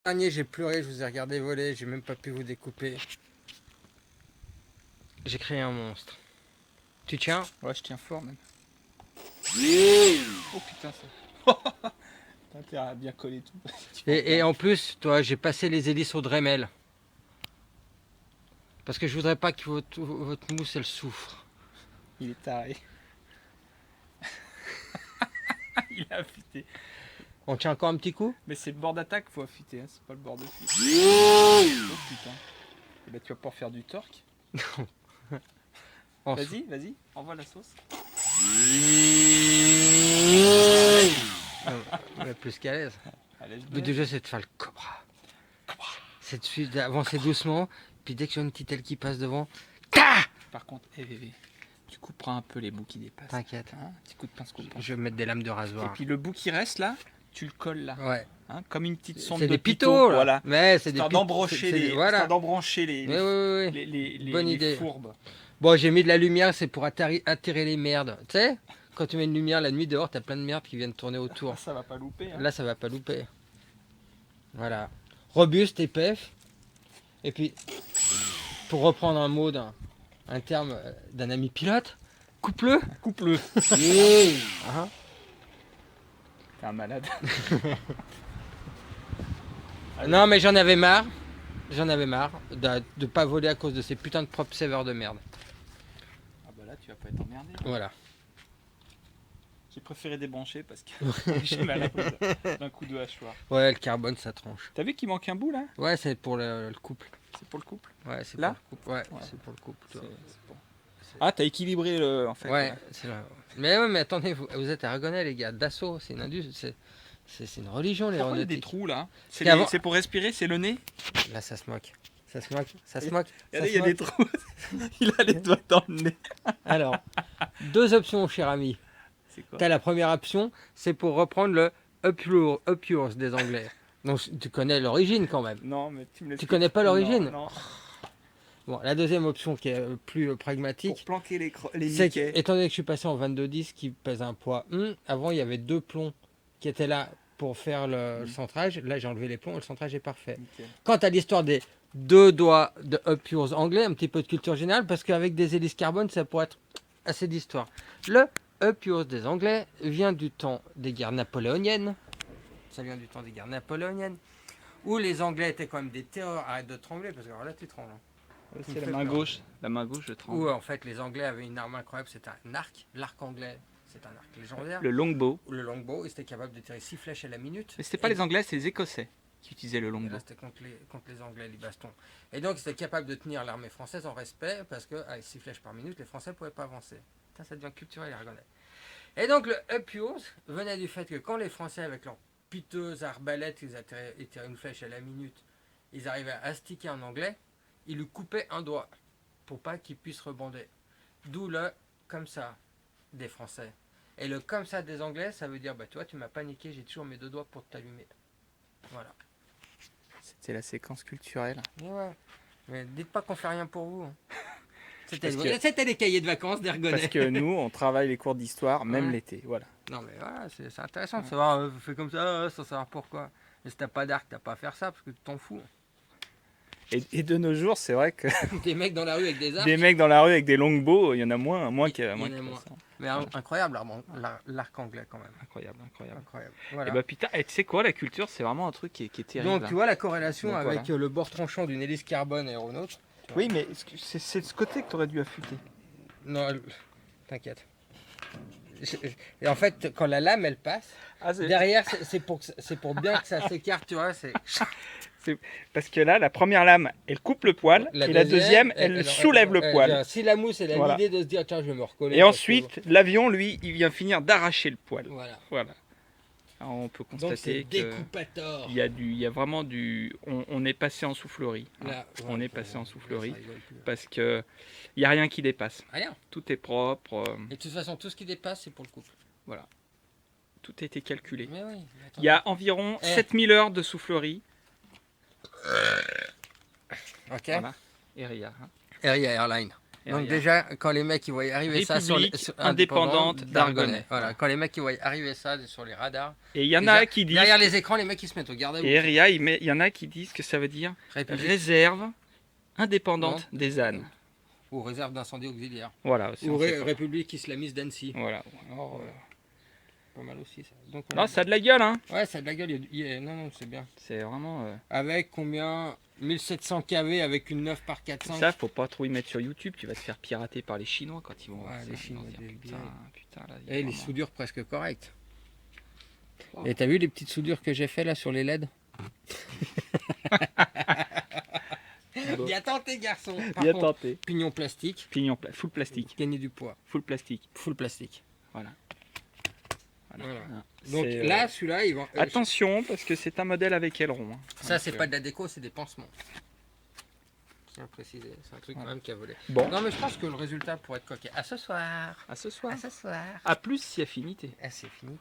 Dernier, j'ai pleuré, je vous ai regardé voler, j'ai même pas pu vous découper. J'ai créé un monstre. Tu tiens? Ouais, je tiens fort même. Oh putain, ça. T'as intérêt à bien coller tout. Tu vois Et bien. en plus, toi, j'ai passé les hélices au Dremel. Parce que je voudrais pas que votre mousse, elle souffre. Il est taré. Il a affûté. On tient encore un petit coup? Mais c'est le bord d'attaque, faut affûter, hein, c'est pas le bord de fuite. Oh putain. Et bah tu vas pouvoir faire du torque. En Vas-y, vas-y, envoie la sauce. On est plus qu'à l'aise. Allez, Le but du jeu, c'est de faire le cobra. C'est d'avancer doucement, puis dès que j'ai une petite aile qui passe devant, Par contre, VV, tu couperas un peu les bouts qui dépassent. t'inquiète. Hein, petit coup de pince coupant. Je vais mettre des lames de Et rasoir. puis le bout qui reste là, tu le colles là. Ouais. Hein, comme une petite sonde C'est de des pitot. pitos, là. Voilà. Mais c'est des Histoire pitos. d'embrancher les, Voilà. histoire d'embrancher Oui, oui, oui. Bonne les idée. fourbes. Bon, j'ai mis de la lumière, c'est pour attirer les merdes. Tu sais, quand tu mets une lumière la nuit dehors, t'as plein de merdes qui viennent tourner autour. Ah, ça va pas louper. Hein. Là, ça va pas louper. Voilà. Robuste, épais. Et puis, pour reprendre un mot un terme d'un ami pilote, coupe-le. Coupe-le. Hein. T'es un malade. Non, mais j'en avais marre. J'en avais marre de pas voler à cause de ces putains de prop savers de merde. Ah bah là, tu vas pas être emmerdé. Voilà. J'ai préféré débrancher parce que j'ai mal à d'un coup de hachoir. Ouais, le carbone, ça tranche. T'as vu qu'il manque un bout là? Ouais, c'est pour le couple. C'est pour le couple. Ouais, c'est Là pour le couple. Ouais, Ouais. c'est pour le couple. C'est- toi. c'est bon. Ah, t'as équilibré le en fait. Ouais, c'est là. Mais ouais, mais attendez, vous êtes aragonais, les gars. Dassault, c'est une industrie. C'est une religion, Pourquoi il y a des l'aéronautique. trous là? C'est Qu'avant- c'est pour respirer, c'est le nez? Là, ça se moque. Ça se moque. Ça se moque. ça Regardez, se il y a des moque. trous. Il a les doigts dans le nez. Alors, deux options, cher ami. C'est quoi? T'as la première option, c'est pour reprendre le up yours des Anglais. Donc, tu connais l'origine quand même. Non, mais tu me Tu connais pas l'origine? Non, non. Bon, la deuxième option qui est plus Pour pragmatique, planquer les c'est que, Mickey. étant donné que je suis passé en 22-10 qui pèse un poids, avant il y avait deux plombs qui étaient là pour faire le centrage. Là, j'ai enlevé les plombs et le centrage est parfait. Nickel. Quant à l'histoire des deux doigts de up yours anglais, un petit peu de culture générale, parce qu'avec des hélices carbone, ça pourrait être assez d'histoire. Le up yours des Anglais vient du temps des guerres napoléoniennes. Ça vient du temps des guerres napoléoniennes, où les Anglais étaient quand même des terreurs. Arrête de trembler, parce que alors là, tu trembles. Hein. C'est me la fais main peur. gauche. La main gauche, je tremble. Où en fait, les Anglais avaient une arme incroyable, c'était un arc. L'arc anglais, c'est un arc légendaire. Le longbow. Le longbow, ils étaient capables de tirer 6 flèches à la minute. Mais c'était pas Et- les Anglais, c'est les Écossais qui utilisaient le Et longbow. là, c'était contre les Anglais, les bastons. Et donc, ils étaient capables de tenir l'armée française en respect, parce qu'avec 6 flèches par minute, les Français ne pouvaient pas avancer. Putain, ça devient culturel, aragonais. Et donc, le up yours venait du fait que quand les Français, avec leurs piteuses arbalètes, ils tiraient une flèche à la minute, ils arrivaient à astiquer un Anglais, ils lui coupaient un doigt, pour pas qu'il puisse rebonder. D'où le comme ça des Français. Et le comme ça des Anglais, ça veut dire, bah toi, tu m'as paniqué, j'ai toujours mes deux doigts pour t'allumer. Voilà. C'était la séquence culturelle. Mais ouais. Mais dites pas qu'on fait rien pour vous. Hein. Parce que- C'était les cahiers de vacances d'Ergonais. Parce que nous, on travaille les cours d'histoire, même Ouais. l'été. Voilà. Non mais voilà, c'est intéressant de savoir, fais comme ça, sans savoir pourquoi. Mais si t'as pas d'arc, t'as pas à faire ça, parce que tu t'en fous. Et de nos jours, c'est vrai que Des mecs dans la rue avec des arcs. des mecs dans la rue avec des longbows, il y en a moins Il y qu'il y a en a qui moins. font ça. Mais incroyable l'arc anglais quand même. Incroyable, incroyable. Incroyable. Et Voilà. bah putain, et tu sais quoi, la culture, c'est vraiment un truc qui est terrible. Donc hein. tu vois la corrélation Donc, avec voilà. le bord tranchant d'une hélice carbone aéronaute. Oui, mais c'est de ce côté que tu aurais dû affûter. Non, t'inquiète. Et en fait, quand la lame elle passe, Ah, derrière c'est pour bien que ça s'écarte, tu vois. parce que là, la première lame, elle coupe le poil, et la deuxième, elle soulève le poil. Si la mousse elle a Voilà. l'idée de se dire tiens je vais me recoller. Et ensuite, l'avion, lui, il vient finir d'arracher le poil. Voilà. Voilà. Alors, on peut Donc c'est constater que découpator. il y a vraiment du... On est passé en soufflerie. hein. Là, On ouais, est passé en soufflerie. ça rigole plus. Parce que il n'y a rien qui dépasse. Rien. Tout est propre, Et de toute façon, tout ce qui dépasse, c'est pour le couple. tout a été calculé. Mais oui. mais attends. Il y a environ Eh. 7000 heures de soufflerie. Ok. Voilà. Et RIA. hein. Air Airline. Donc RIA. déjà, quand les mecs ils voient arriver ça sur les République indépendante d'Argonay. Voilà, quand les mecs ils voient arriver ça sur les radars. Et il y en déjà, a qui disent... derrière les écrans, les mecs ils se mettent au garde à vous. Et RIA, il y en a qui disent que ça veut dire réserve indépendante Non. des ânes. Ou réserve d'incendie auxiliaire. Voilà. Ou République islamiste d'Annecy. Voilà. Alors, Pas mal aussi ça. Donc, non, ça a de la gueule, hein. ouais, ça a de la gueule. Non, c'est bien. C'est vraiment... Avec combien 1700 kV avec une 9 par 400. Ça, faut pas trop y mettre sur YouTube. Tu vas te faire pirater par les Chinois quand ils vont voir Ouais, ça. les Chinois, Ils vont se dire, des putain, là, Et les vraiment- soudures presque correctes. Oh. Et t'as vu les petites soudures que j'ai fait là sur les LED? Bon. Bien tenté garçon. Par Bien contre, tenté. pignon plastique. Full plastique. Gagner du poids. Full plastique. Full plastique. Voilà. Voilà. Ah, Donc c'est, là, celui-là, il va. attention, parce que c'est un modèle avec aileron. Hein. Ça, Donc, c'est pas de la déco, c'est des pansements. Je tiens à préciser, c'est un truc quand même qui a volé. Bon, Non, mais je pense que le résultat pourrait être coquet. À ce soir. à ce soir. À ce soir. À plus si affinité. Ah, c'est fini.